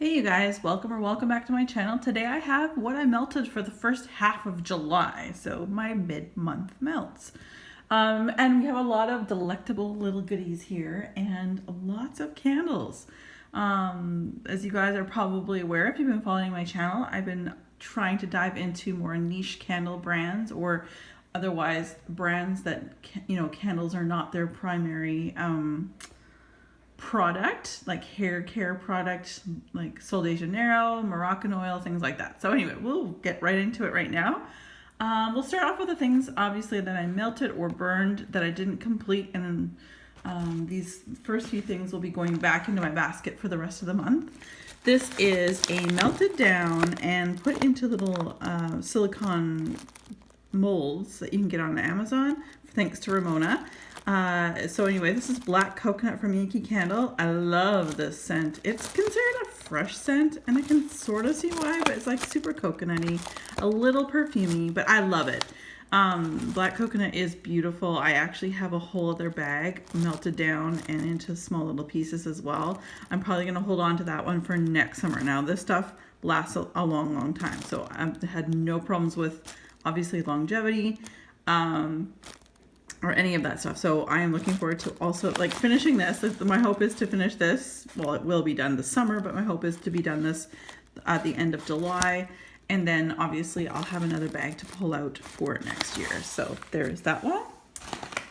Hey you guys, welcome back to my channel. Today I have what I melted for the first half of July, so my mid-month melts. And we have a lot of delectable little goodies here and lots of candles. As you guys are probably aware, if you've been following my channel, I've been trying to dive into more niche candle brands or otherwise brands that, candles are not their primary product, like hair care product, like Sol de Janeiro, Moroccan oil, things like that. So anyway, we'll get right into it right now. We'll start off with the things obviously that I melted or burned that I didn't complete, and then these first few things will be going back into my basket for the rest of the month. This is a melted down and put into little silicone molds that you can get on Amazon, thanks to Ramona. So anyway, this is black coconut from Yankee Candle. I love this scent. It's considered a fresh scent, and I can sort of see why, but it's like super coconutty, a little perfumey, but I love it. Black coconut is beautiful. I actually have a whole other bag melted down and into small little pieces as well. I'm probably going to hold on to that one for next summer. Now this stuff lasts a long time, so I've had no problems with obviously longevity. Or any of that stuff. So I am looking forward to also like finishing this. My hope is to finish this. Well, it will be done this summer, but my hope is to be done this at the end of July. And then obviously I'll have another bag to pull out for next year. So there's that one.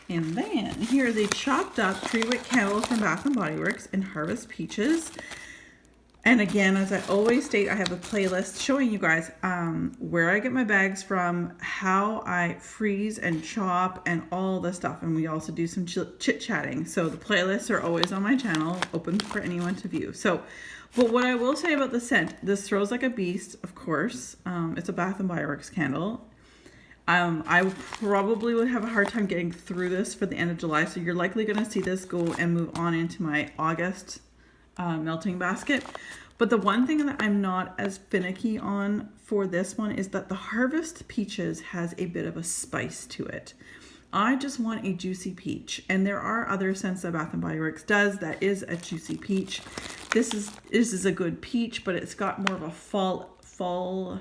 And then here's a chopped up 3-wick candle from Bath & Body Works in Harvest Peaches. And again, as I always state, I have a playlist showing you guys where I get my bags from, how I freeze and chop, and all the stuff. And we also do some chit-chatting. So the playlists are always on my channel, open for anyone to view. So, but what I will say about the scent, this throws like a beast, of course. It's a Bath & Body Works candle. I probably would have a hard time getting through this for the end of July. So you're likely going to see this go and move on into my August melting basket. But the one thing that I'm not as finicky on for this one is that the Harvest Peaches has a bit of a spice to it. I just want a juicy peach, and there are other scents that Bath & Body Works does that is a juicy peach. This is a good peach, but it's got more of a fall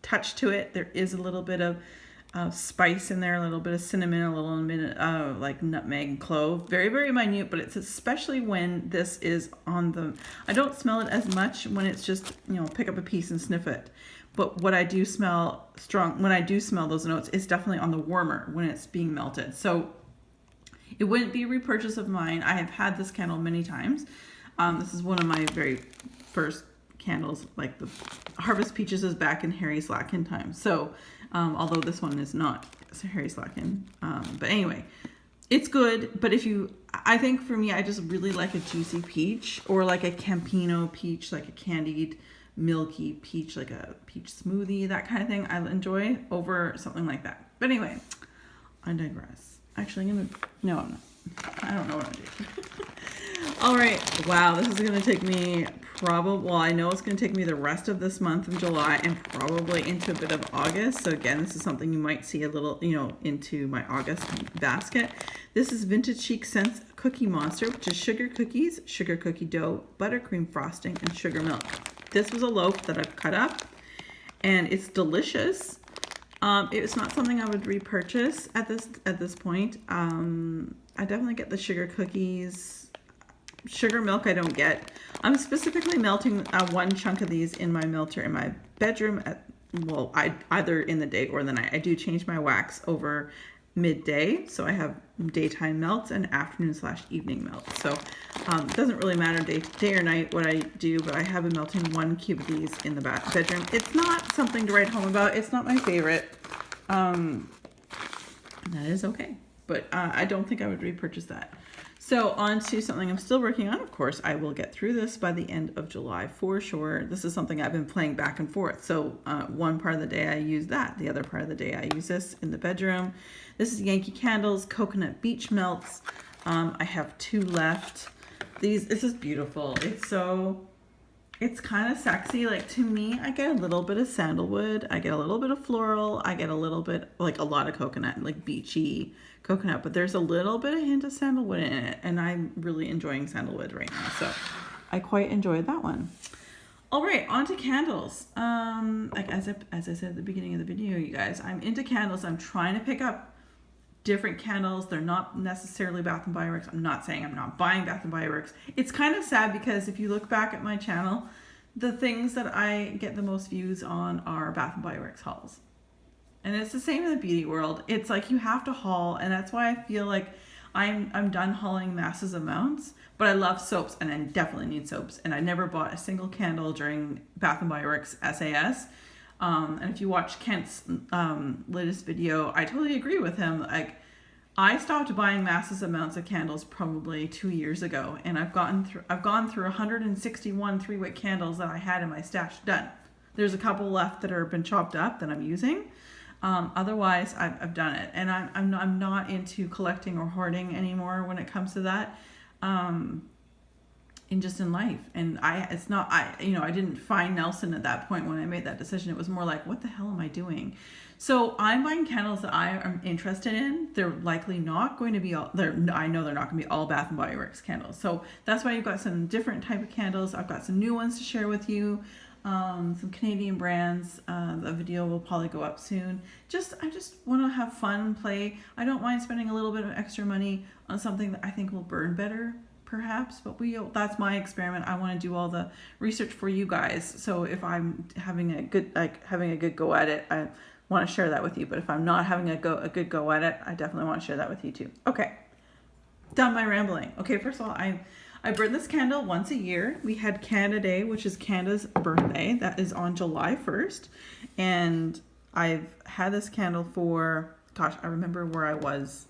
touch to it. There is a little bit of spice in there, a little bit of cinnamon, a little bit of like nutmeg and clove. Very, very minute, but it's especially when this is on the... I don't smell it as much when it's just, pick up a piece and sniff it. But what I do smell when I do smell those notes, it's definitely on the warmer when it's being melted. So it wouldn't be a repurchase of mine. I have had this candle many times. This is one of my very first candles. Like the Harvest Peaches is back in Harry Slackin time. So although this one is not Harry Slackin. But anyway, it's good. But I think for me, I just really like a juicy peach, or like a Campino peach, like a candied milky peach, like a peach smoothie, that kind of thing I enjoy over something like that. But anyway, I digress. Actually, I'm not. I don't know what I'm doing. All right. Wow, this is going to take me I know it's going to take me the rest of this month of July and probably into a bit of August. So again, this is something you might see a little, into my August basket. This is Vintage Chic Scents Cookie Monster, which is sugar cookies, sugar cookie dough, buttercream frosting, and sugar milk. This was a loaf that I've cut up, and it's delicious. It's not something I would repurchase at this point. I definitely get the sugar cookies. Sugar milk I don't get. I'm specifically melting one chunk of these in my melter in my bedroom either in the day or the night. I do change my wax over midday, so I have daytime melts and afternoon/evening melts. So it doesn't really matter day or night what I do, but I have been melting 1 cube of these in the bedroom. It's not something to write home about. It's not my favorite. That is okay, but I don't think I would repurchase that. So on to something I'm still working on. Of course, I will get through this by the end of July for sure. This is something I've been playing back and forth. So one part of the day I use that. The other part of the day I use this in the bedroom. This is Yankee Candle's Coconut Beach Melts. I have 2 left. This is beautiful. It's kind of sexy. Like, to me, I get a little bit of sandalwood. I get a little bit of floral. I get a little bit, like a lot of coconut, like beachy coconut. But there's a little bit of hint of sandalwood in it. And I'm really enjoying sandalwood right now. So I quite enjoyed that one. All right, on to candles. Like as I said at the beginning of the video, you guys, I'm into candles. I'm trying to pick up different candles. They're not necessarily Bath and Body Works. I'm not saying I'm not buying Bath and Body Works. It's kind of sad because if you look back at my channel, the things that I get the most views on are Bath and Body Works hauls. And it's the same in the beauty world. It's like you have to haul, and that's why I feel like I'm done hauling massive amounts. But I love soaps, and I definitely need soaps. And I never bought a single candle during Bath and Body Works SAS. And if you watch Kent's latest video, I totally agree with him. Like, I stopped buying massive amounts of candles probably 2 years ago, and I've gone through 161 3-wick candles that I had in my stash done. There's a couple left that are been chopped up that I'm using. Otherwise, I've done it, and I'm not into collecting or hoarding anymore when it comes to that. In life, and I didn't find Nelson at that point when I made that decision. It was more like, what the hell am I doing? So I'm buying candles that I am interested in. They're likely not going to be all there. I know they're not going to be all Bath and Body Works candles. So that's why you've got some different type of candles. I've got some new ones to share with you. Some Canadian brands. The video will probably go up soon. I just want to have fun and play. I don't mind spending a little bit of extra money on something that I think will burn better, perhaps, but that's my experiment. I want to do all the research for you guys. So if I'm having a good go at it, I want to share that with you. But if I'm not having a good go at it, I definitely want to share that with you too. Okay, done my rambling. Okay, first of all, I burn this candle once a year. We had Canada Day, which is Canada's birthday. That is on July 1st. And I've had this candle for, gosh, I remember where I was.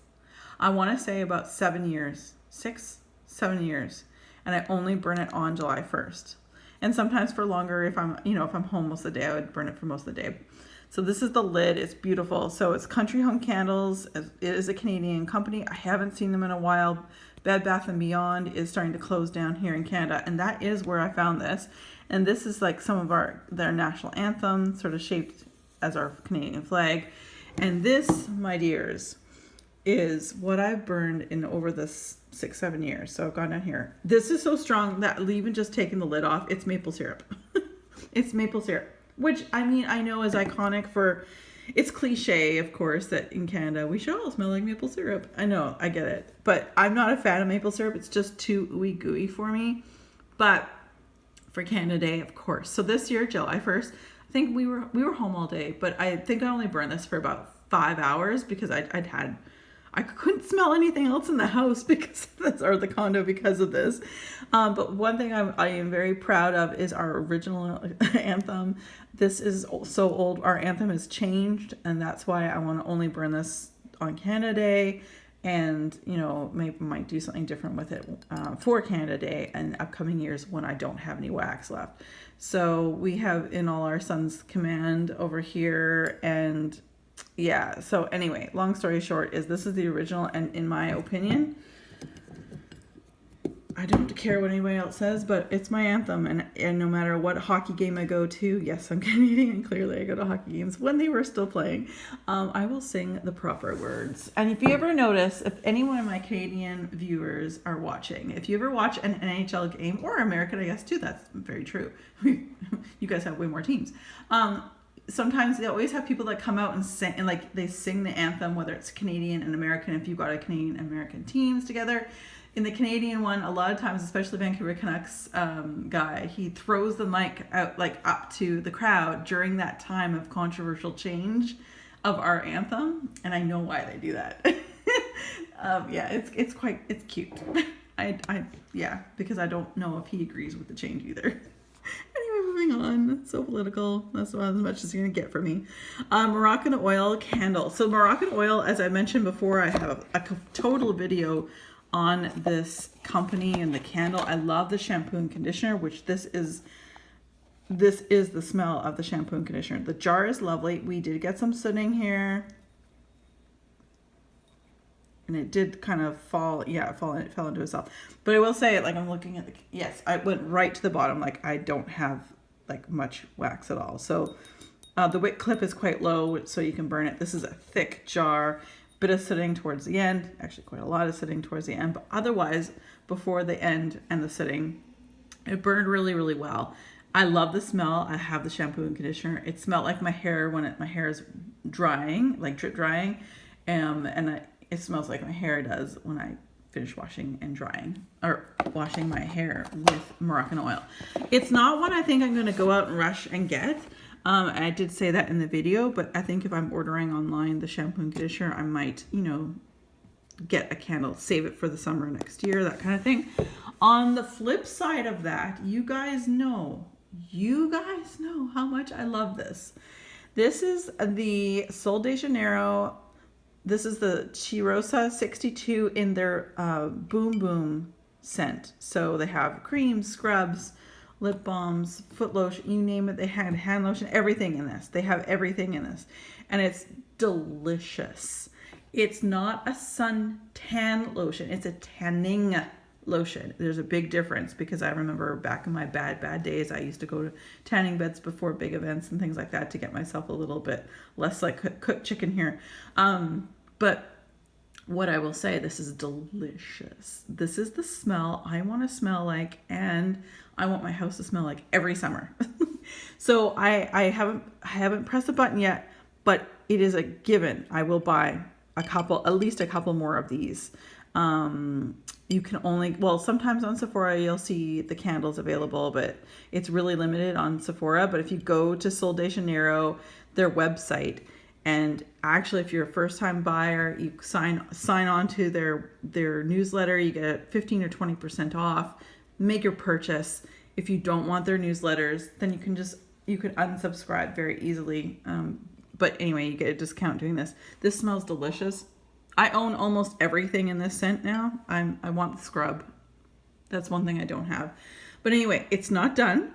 I want to say about 7 years, 7 years. And I only burn it on July 1st. And sometimes for longer, if I'm home most of the day, I would burn it for most of the day. So this is the lid. It's beautiful. So it's Country Home Candles. It is a Canadian company. I haven't seen them in a while. Bed Bath & Beyond is starting to close down here in Canada, and that is where I found this. And this is like some of their national anthem, sort of shaped as our Canadian flag. And this, my dears, is what I've burned in over this 6-7 years. So I've gone down here. This is so strong that even just taking the lid off, it's maple syrup. It's maple syrup, which I know is iconic for. It's cliche, of course, that in Canada we should all smell like maple syrup. I know, I get it. But I'm not a fan of maple syrup. It's just too ooey gooey for me. But for Canada Day, of course. So this year, July 1st, I think we were home all day. But I think I only burned this for about 5 hours because I couldn't smell anything else in the house or the condo because of this. But one thing I am very proud of is our original anthem. This is so old. Our anthem has changed, and that's why I want to only burn this on Canada Day, and maybe might do something different with it for Canada Day and upcoming years when I don't have any wax left. So we have in all our son's command over here, and yeah, so anyway, long story short is this is the original, and in my opinion, I don't care what anybody else says, but it's my anthem, and no matter what hockey game I go to, yes, I'm Canadian, clearly I go to hockey games when they were still playing, I will sing the proper words. And if you ever notice, if any one of my Canadian viewers are watching, if you ever watch an NHL game, or American, I guess too, that's very true. You guys have way more teams. Sometimes they always have people that come out and sing, and like they sing the anthem, whether it's Canadian and American, if you've got a Canadian and American teams together. In the Canadian one, a lot of times, especially Vancouver Canucks guy, he throws the mic out like up to the crowd during that time of controversial change of our anthem, and I know why they do that. Yeah, it's cute. Yeah, because I don't know if he agrees with the change either. Anyway, moving on. It's so political. That's about as much as you're going to get from me. Moroccan Oil Candle. So Moroccan Oil, as I mentioned before, I have a total video on this company and the candle. I love the shampoo and conditioner, which this is the smell of the shampoo and conditioner. The jar is lovely. We did get some sooting here. And it did kind of fall into itself. But I will say, like, I'm looking at yes, I went right to the bottom. Like, I don't have like much wax at all. So the wick clip is quite low, so you can burn it. This is a thick jar, bit of sitting towards the end, actually quite a lot of sitting towards the end, but otherwise before the end and the sitting, It burned really, really well. I love the smell. I have the shampoo and conditioner. It smelled like my hair when my hair is drying, like drip drying. It smells like my hair does when I finish washing and drying, or washing my hair with Moroccan oil. It's not one I think I'm going to go out and rush and get. I did say that in the video, but I think if I'm ordering online the shampoo and conditioner, I might, get a candle, save it for the summer next year, that kind of thing. On the flip side of that, you guys know how much I love this. This is the Sol de Janeiro. This is the Cheirosa 62 in their Boom Boom scent. So they have creams, scrubs, lip balms, foot lotion, you name it. They had hand lotion, everything in this. They have everything in this. And it's delicious. It's not a suntan lotion. It's a tanning lotion. There's a big difference, because I remember back in my bad days, I used to go to tanning beds before big events and things like that to get myself a little bit less like cooked chicken here. But what I will say, this is delicious. This is the smell I want to smell like, and I want my house to smell like every summer. So I haven't pressed a button yet, but it is a given. I will buy at least a couple more of these. You can only, sometimes on Sephora you'll see the candles available, but it's really limited on Sephora. But if you go to Sol de Janeiro, their website, and actually if you're a first time buyer, you sign on to their newsletter, you get 15 or 20% off, make your purchase. If you don't want their newsletters, then you can unsubscribe very easily. But anyway, you get a discount doing this. This smells delicious. I own almost everything in this scent now. I want the scrub. That's one thing I don't have. But anyway, it's not done.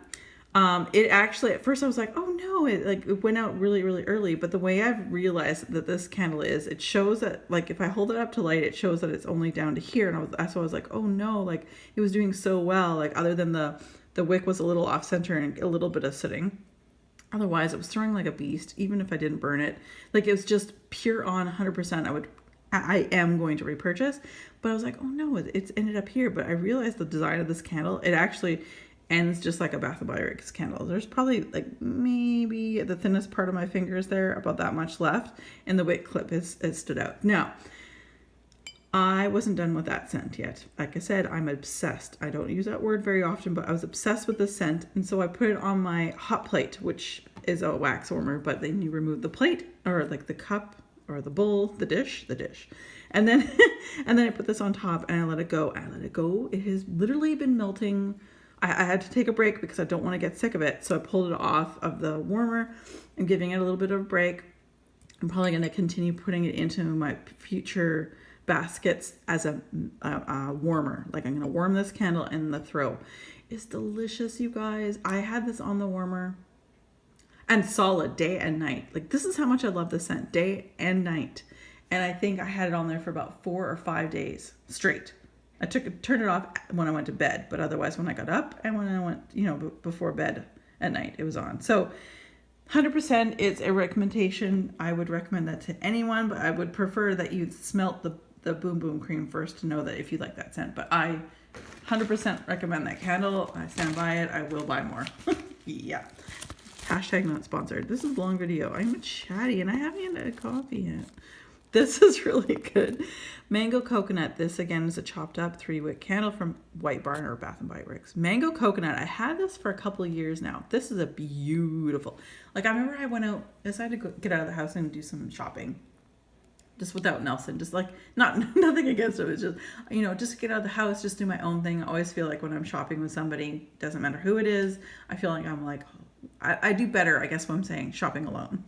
It actually, at first I was like, oh no, it went out really, really early. But the way I've realized that this candle is, it shows that, like, if I hold it up to light, it shows that it's only down to here. And so I was like, oh no, like it was doing so well. Like, other than the wick was a little off center and a little bit of sitting. Otherwise, it was throwing like a beast, even if I didn't burn it. Like, it was just pure on 100%. I am going to repurchase, but I was like, oh no, it's ended up here. But I realized the design of this candle, it actually ends just like a Bath & Body Works candle. There's probably like maybe the thinnest part of my fingers there, about that much left, and the wick clip is stood out. Now, I wasn't done with that scent yet. Like I said, I'm obsessed. I don't use that word very often, but I was obsessed with this scent, and so I put it on my hot plate, which is a wax warmer, but then you remove the plate, or like the cup, or the bowl, the dish, and then I put this on top and I let it go. It has literally been melting. I had to take a break because I don't want to get sick of it, so I pulled it off of the warmer and giving it a little bit of a break. I'm probably going to continue putting it into my future baskets as a warmer. Like, I'm going to warm this candle in the throw. It's delicious, you guys. I had this on the warmer. And solid day and night. Like, this is how much I love this scent, day and night. And I think I had it on there for about 4 or 5 days straight. I turned it off when I went to bed, but otherwise when I got up and when I went, before bed at night, it was on. So 100% it's a recommendation. I would recommend that to anyone, but I would prefer that you smelt the Boom Boom cream first to know that if you like that scent. But I 100% recommend that candle. I stand by it. I will buy more. Yeah. Hashtag not sponsored. This is a long video. I'm chatty and I haven't had a coffee yet. This is really good. Mango coconut. This again is a chopped up 3-wick candle from White Barn or Bath & Body Works. Mango coconut. I had this for a couple of years now. This is a beautiful. Like, I remember I went out, decided to get out of the house and do some shopping. Just without Nelson, just like, nothing against him. It's just, just get out of the house, just do my own thing. I always feel like when I'm shopping with somebody, doesn't matter who it is, I feel like I'm like, I do better, I guess what I'm saying, shopping alone.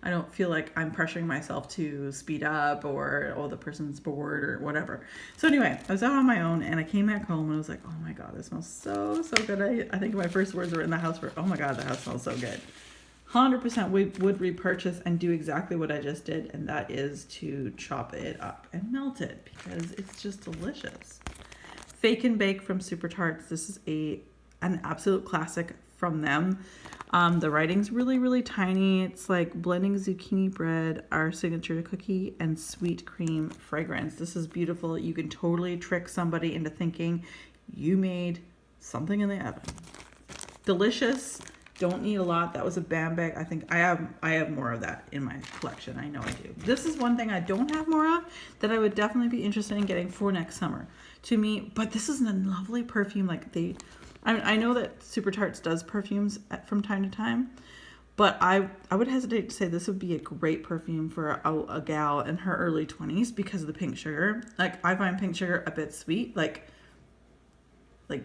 I don't feel like I'm pressuring myself to speed up or, the person's bored or whatever. So anyway, I was out on my own and I came back home and I was like, oh my God, this smells so, so good. I think my first words were in the house were, oh my God, the house smells so good. 100% we would repurchase and do exactly what I just did, and that is to chop it up and melt it because it's just delicious. Fake and Bake from Super Tarts. This is an absolute classic from them. The writing's really, really tiny. It's like blending zucchini bread, our signature cookie, and sweet cream fragrance. This is beautiful. You can totally trick somebody into thinking you made something in the oven. Delicious. Don't need a lot. That was a Bam bag. I think I have more of that in my collection. I know I do. This is one thing I don't have more of that I would definitely be interested in getting for next summer. To me, but this is a lovely perfume. Like I know that Super Tarts does perfumes from time to time, but I would hesitate to say this would be a great perfume for a gal in her early 20s because of the pink sugar. Like I find pink sugar a bit sweet, like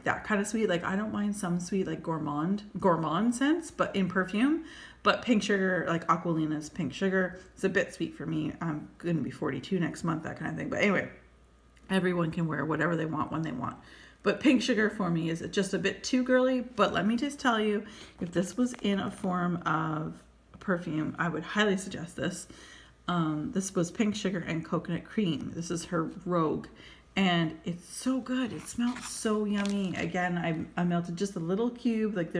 that kind of sweet. Like I don't mind some sweet, like gourmand scents, but in perfume. But pink sugar, like Aquilina's pink sugar, is a bit sweet for me. I'm going to be 42 next month, that kind of thing. But anyway, everyone can wear whatever they want when they want. But pink sugar for me is just a bit too girly. But let me just tell you, if this was in a form of perfume, I would highly suggest this. This was pink sugar and coconut cream. This is her Rogue. And it's so good. It smells so yummy. Again, I melted just a little cube. Like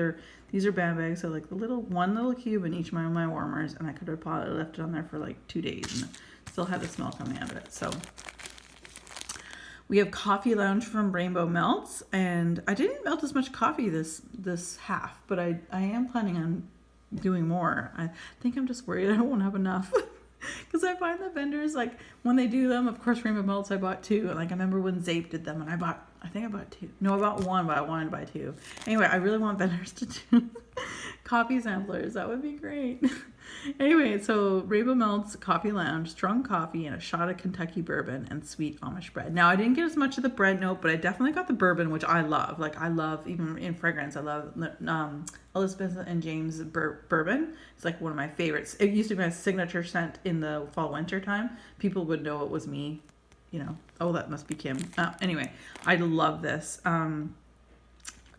these are Bam bags, so like one little cube in each of my warmers, and I could have probably left it on there for like 2 days and still had the smell coming out of it. So we have Coffee Lounge from Rainbow Melts, and I didn't melt as much coffee this half, but I am planning on doing more. I think I'm just worried I won't have enough. Because I find the vendors, like, when they do them, of course, Rainbow Melts, I bought 2. And, like, I remember when Zape did them, and I think I bought 2. No, I bought 1, but I wanted to buy 2. Anyway, I really want vendors to do coffee samplers. That would be great. Anyway, so Rainbow Melts, Coffee Lounge, strong coffee, and a shot of Kentucky bourbon and sweet Amish bread. Now, I didn't get as much of the bread note, but I definitely got the bourbon, which I love. Like, I love, even in fragrance, I love Elizabeth and James bourbon. It's like one of my favorites. It used to be my signature scent in the fall winter time. People would know it was me, oh, that must be Kim. Anyway, I love this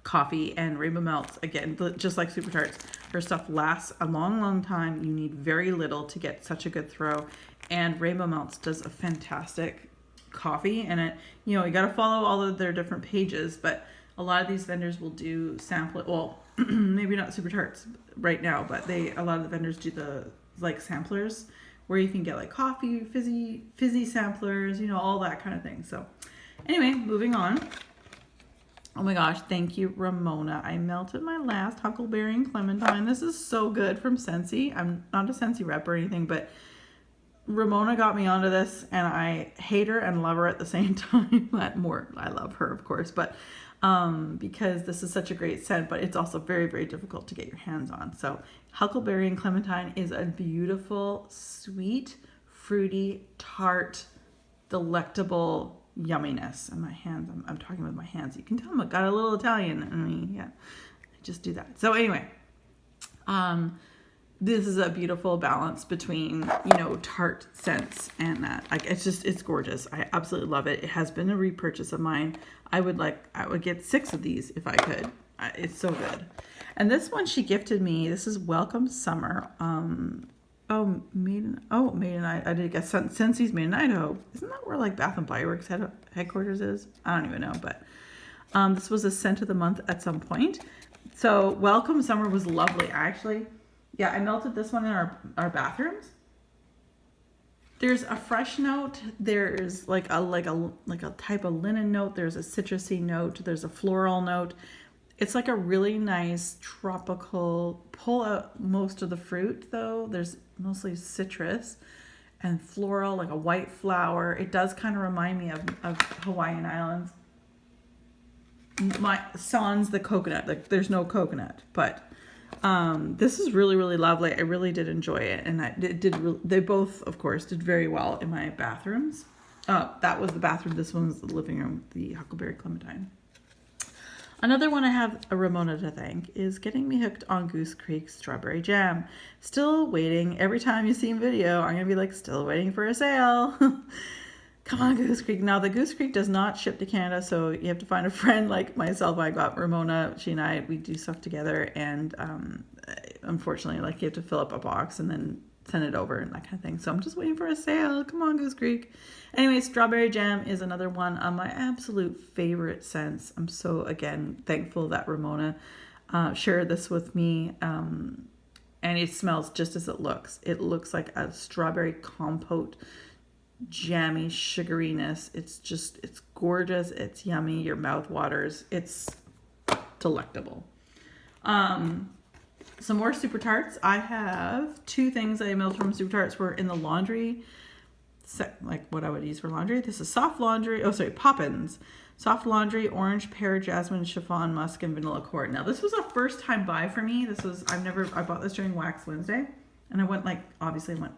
coffee. And Rainbow Melts, again, just like Super Tarts, her stuff lasts a long time. You need very little to get such a good throw. And Rainbow Melts does a fantastic coffee. And it, you got to follow all of their different pages, but a lot of these vendors will do sample. Well, maybe not Super Tarts right now, but a lot of the vendors do the like samplers where you can get like coffee, fizzy samplers, all that kind of thing. So anyway, moving on. Oh my gosh, thank you, Ramona. I melted my last Huckleberry Clementine. This is so good from Scentsy. I'm not a Scentsy rep or anything, but Ramona got me onto this, and I hate her and love her at the same time. I love her, of course, but because this is such a great scent, but it's also very, very difficult to get your hands on. So Huckleberry and Clementine is a beautiful, sweet, fruity, tart, delectable yumminess. And my hands, I'm talking with my hands. You can tell I've got a little Italian in me. Yeah, I just do that. So anyway, this is a beautiful balance between, tart scents and that. Like, it's gorgeous. I absolutely love it. It has been a repurchase of mine. I would get 6 of these if I could. It's so good. And this one she gifted me. This is Welcome Summer. Made in I did guess Scensy's made in Idaho. Isn't that where like Bath and Body Works headquarters is? I don't even know, but this was a scent of the month at some point. So Welcome Summer was lovely. I melted this one in our bathrooms. There's a fresh note. There's like a type of linen note. There's a citrusy note. There's a floral note. It's like a really nice tropical, pull out most of the fruit though. There's mostly citrus and floral, like a white flower. It does kind of remind me of Hawaiian Islands. Sans the coconut. Like there's no coconut, but this is really, really lovely. I really did enjoy it, and they both, of course, did very well in my bathrooms. That was the bathroom. This one was the living room, the Huckleberry Clementine. Another one I have a Ramona to thank is getting me hooked on Goose Creek strawberry jam. Still waiting. Every time you see a video, I'm gonna be like, still waiting for a sale. Come on, Goose Creek. Now, the Goose Creek does not ship to Canada, so you have to find a friend like myself. I got Ramona. She and I, we do stuff together, and unfortunately, like, you have to fill up a box and then send it over and that kind of thing. So I'm just waiting for a sale. Come on, Goose Creek. Anyway, strawberry jam is another one of my absolute favorite scents. I'm so, again, thankful that Ramona shared this with me. And it smells just as it looks. It looks like a strawberry compote, jammy sugariness. It's gorgeous. It's yummy. Your mouth waters. It's delectable. Some more Super Tarts. I have 2 things I mailed from Super Tarts were in the laundry, like what I would use for laundry. This is soft laundry. Oh, sorry, Poppins. Soft laundry, orange, pear, jasmine, chiffon, musk, and vanilla cord. Now, this was a first time buy for me. I bought this during Wax Wednesday. And I went obviously went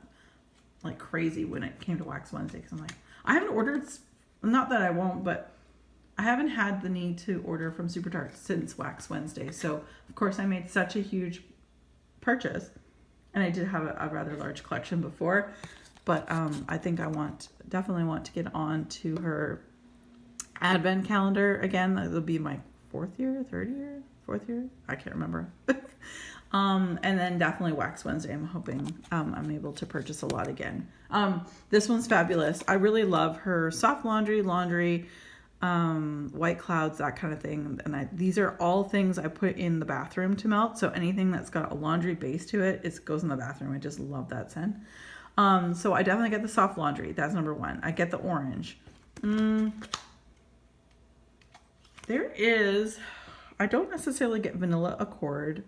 like crazy when it came to Wax Wednesday. Because I'm like, I haven't ordered, not that I won't, but I haven't had the need to order from Super Tarts since Wax Wednesday. So, of course, I made such a huge purchase. And I did have a rather large collection before. But I think I definitely want to get on to her Advent calendar again. That'll be my 4th year, 3rd year, 4th year. I can't remember. And then definitely Wax Wednesday. I'm hoping I'm able to purchase a lot again. This one's fabulous. I really love her soft laundry, white clouds, that kind of thing. And these are all things I put in the bathroom to melt. So anything that's got a laundry base to it, it goes in the bathroom. I just love that scent. So I definitely get the soft laundry. That's number 1. I get the orange. I don't necessarily get vanilla accord,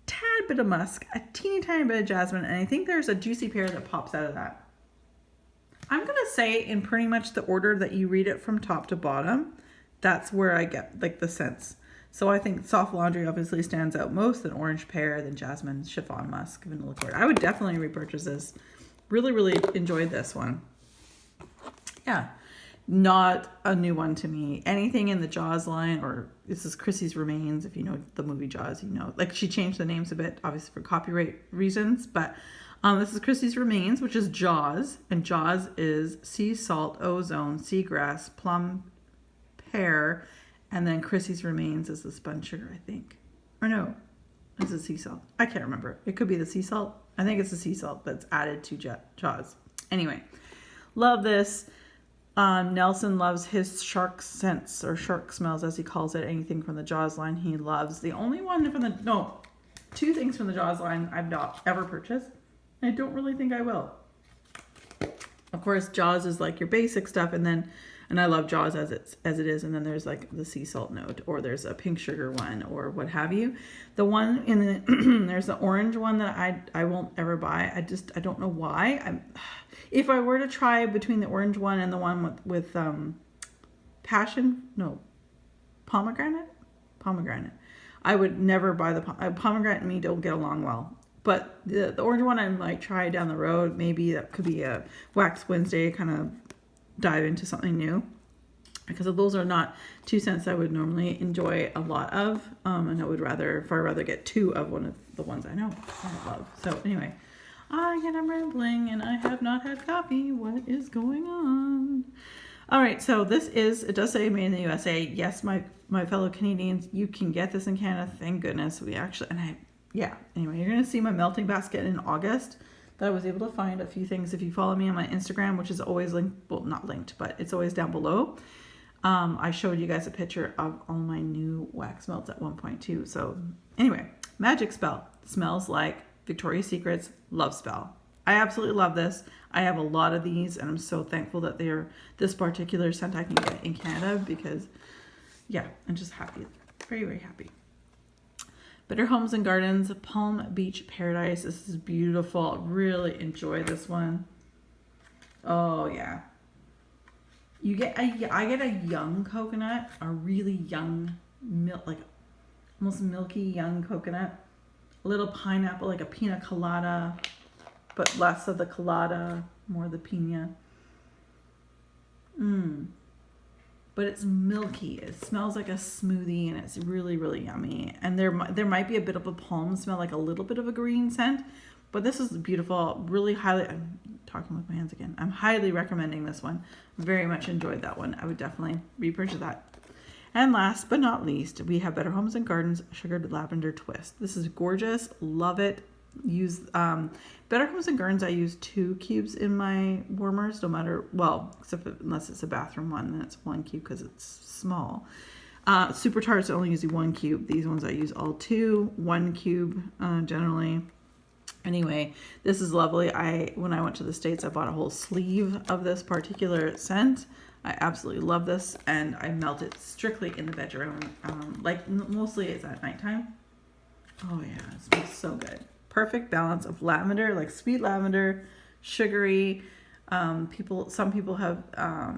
tad bit of musk, a teeny tiny bit of jasmine, and I think there's a juicy pear that pops out of that. I'm going to say in pretty much the order that you read it from top to bottom, that's where I get like the scents. So I think soft laundry obviously stands out most, then orange pear, then jasmine, chiffon, musk, vanilla cord. I would definitely repurchase this. Really, really enjoyed this one. Yeah. Not a new one to me. Anything in the Jaws line, or this is Chrissy's Remains. If you know the movie Jaws, you know. Like, she changed the names a bit, obviously for copyright reasons. But this is Chrissy's Remains, which is Jaws. And Jaws is sea salt, ozone, seagrass, plum, pear. And then Chrissy's Remains is the spun sugar, I think. Or no, it's the sea salt. I can't remember. It could be the sea salt. I think it's the sea salt that's added to Jaws. Anyway, love this. Nelson loves his shark scents, or shark smells as he calls it. Anything from the Jaws line he loves. The only one from 2 things from the Jaws line I've not ever purchased. I don't really think I will. Of course, Jaws is like your basic stuff, and I love Jaws as it is, and then there's like the sea salt note, or there's a pink sugar one, or what have you. The one in the there's the orange one that I won't ever buy. I don't know why. If I were to try between the orange one and the one with pomegranate, I would never buy the pomegranate and me don't get along well. But the orange one I might try down the road. Maybe that could be a Wax Wednesday, kind of dive into something new. Because those are not 2 scents I would normally enjoy a lot of. And I would far rather get 2 of one of the ones I know I love. So anyway, I'm rambling and I have not had coffee. What is going on? All right, so it does say made in the USA. Yes, my fellow Canadians, you can get this in Canada. Thank goodness. Anyway, you're going to see my melting basket in August that I was able to find a few things. If you follow me on my Instagram, which is always linked, well, not linked, but it's always down below. I showed you guys a picture of all my new wax melts at one point too. So anyway, Magic Spell smells like Victoria's Secret's Love Spell. I absolutely love this. I have a lot of these, and I'm so thankful that they're this particular scent I can get in Canada, because I'm just happy. Very, very happy. Better Homes and Gardens Palm Beach Paradise. This is beautiful. Really enjoy this one. Oh yeah. I get a young coconut, a really young like almost milky young coconut. A little pineapple, like a pina colada, but less of the colada, more the pina. But it's milky. It smells like a smoothie, and it's really, really yummy. And there might be a bit of a palm smell, like a little bit of a green scent, but this is beautiful. Really I'm talking with my hands again. I'm highly recommending this one. Very much enjoyed that one. I would definitely repurchase that. And last but not least, we have Better Homes and Gardens Sugared Lavender Twist. This is gorgeous. Love it. Use Better Homes and Gardens. I use 2 cubes in my warmers, no matter, unless it's a bathroom one, then it's 1 cube because it's small. Super Tarts, I only use 1 cube. These ones I use all 2, 1 cube generally. Anyway, this is lovely. When I went to the States, I bought a whole sleeve of this particular scent. I absolutely love this, and I melt it strictly in the bedroom. Like mostly it's at nighttime. Oh yeah, it smells so good. Perfect balance of lavender, like sweet lavender, sugary. Some people have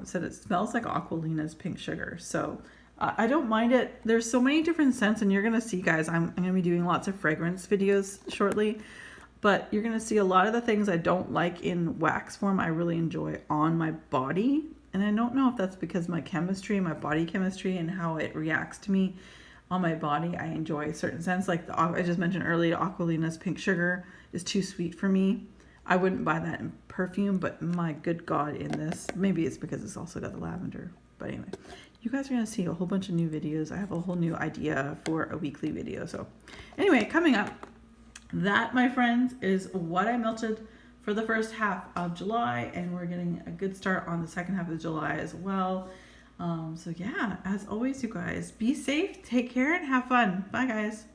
said it smells like Aqualina's pink sugar. So I don't mind it. There's so many different scents, and you're gonna see, guys, I'm gonna be doing lots of fragrance videos shortly. But you're gonna see a lot of the things I don't like in wax form, I really enjoy on my body. And I don't know if that's because my chemistry, my body chemistry, and how it reacts to me on my body. I enjoy certain scents, like I just mentioned earlier, Aqualina's pink sugar is too sweet for me. I wouldn't buy that in perfume, but my good God, in this, maybe it's because it's also got the lavender. But anyway, you guys are gonna see a whole bunch of new videos. I have a whole new idea for a weekly video. So anyway, coming up, that, my friends, is what I melted for the first half of July, and we're getting a good start on the second half of July as well. So yeah, as always, you guys, be safe, take care, and have fun. Bye, guys.